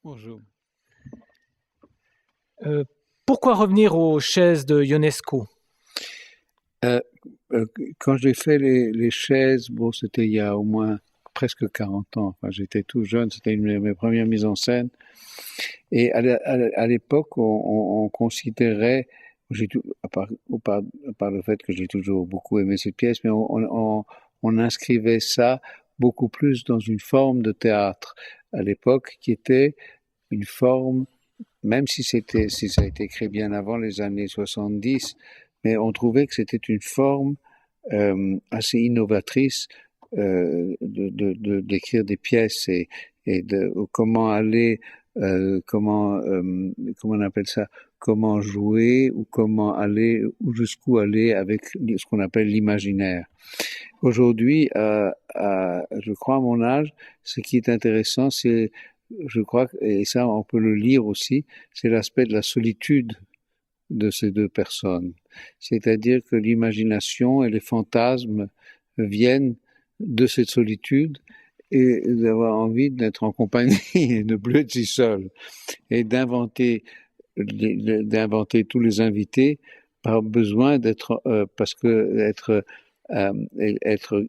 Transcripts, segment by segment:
Bonjour. Euh, Pourquoi revenir aux chaises de Ionesco? Euh, Quand j'ai fait les chaises, bon, c'était il y a au moins presque 40 ans. Enfin, j'étais tout jeune, c'était une de mes premières mises en scène. Et à l'époque, on considérait, à part le fait que j'ai toujours beaucoup aimé cette pièce, mais on inscrivait ça beaucoup plus dans une forme de théâtre à l'époque qui était une forme, même si ça a été écrit bien avant les années 70, mais on trouvait que c'était une forme assez innovatrice d'écrire des pièces et de comment aller, comment on appelle ça, comment jouer ou comment aller ou jusqu'où aller avec ce qu'on appelle l'imaginaire. Aujourd'hui, je crois à mon âge, ce qui est intéressant, c'est, je crois, et ça on peut le lire aussi, c'est l'aspect de la solitude de ces deux personnes. C'est-à-dire que l'imagination et les fantasmes viennent de cette solitude et d'avoir envie d'être en compagnie et de ne plus être si seul et d'inventer tous les invités par besoin d'être parce que être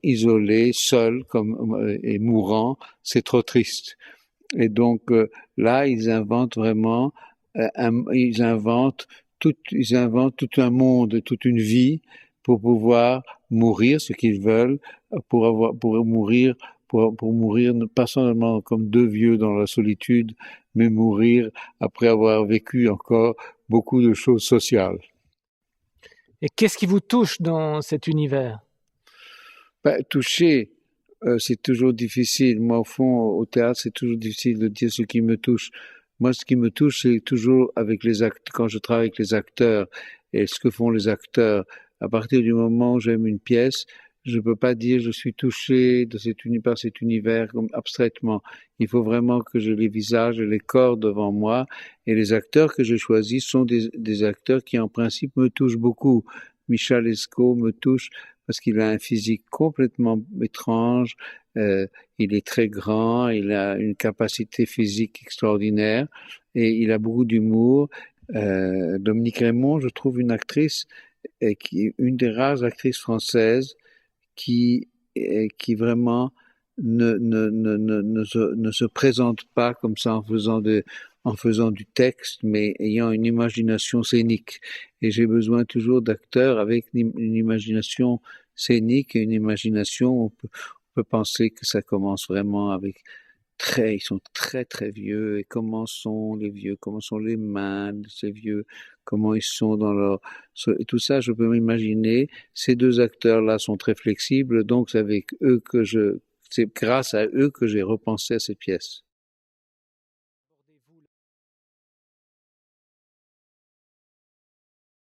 isolé, seul et mourant, c'est trop triste. Et donc là, ils inventent vraiment, ils inventent tout un monde, toute une vie pour pouvoir mourir ce qu'ils veulent, pour mourir, pour mourir pas seulement comme deux vieux dans la solitude, mais mourir après avoir vécu encore beaucoup de choses sociales. Et qu'est-ce qui vous touche dans cet univers? Ben, toucher, c'est toujours difficile. Moi, au fond, au théâtre, c'est toujours difficile de dire ce qui me touche. Moi, ce qui me touche, c'est toujours avec les actes, quand je travaille avec les acteurs et ce que font les acteurs. À partir du moment où j'aime une pièce, je ne peux pas dire je suis touché par cet univers comme abstraitement. Il faut vraiment que je les visages et les corps devant moi. Et les acteurs que je choisis sont des acteurs qui, en principe, me touchent beaucoup. Michel Lescaut me touche parce qu'il a un physique complètement étrange, il est très grand, il a une capacité physique extraordinaire et il a beaucoup d'humour. Dominique Raymond, je trouve une actrice qui est une des rares actrices françaises qui vraiment ne se présente pas comme ça en faisant du texte, mais ayant une imagination scénique. Et j'ai besoin toujours d'acteurs avec une imagination scénique et une imagination, on peut penser que ça commence vraiment avec ils sont très très vieux, et comment sont les vieux, comment sont les mains de ces vieux, comment ils sont dans leur, et tout ça, je peux m'imaginer. Ces deux acteurs-là sont très flexibles, donc c'est grâce à eux que j'ai repensé à cette pièce.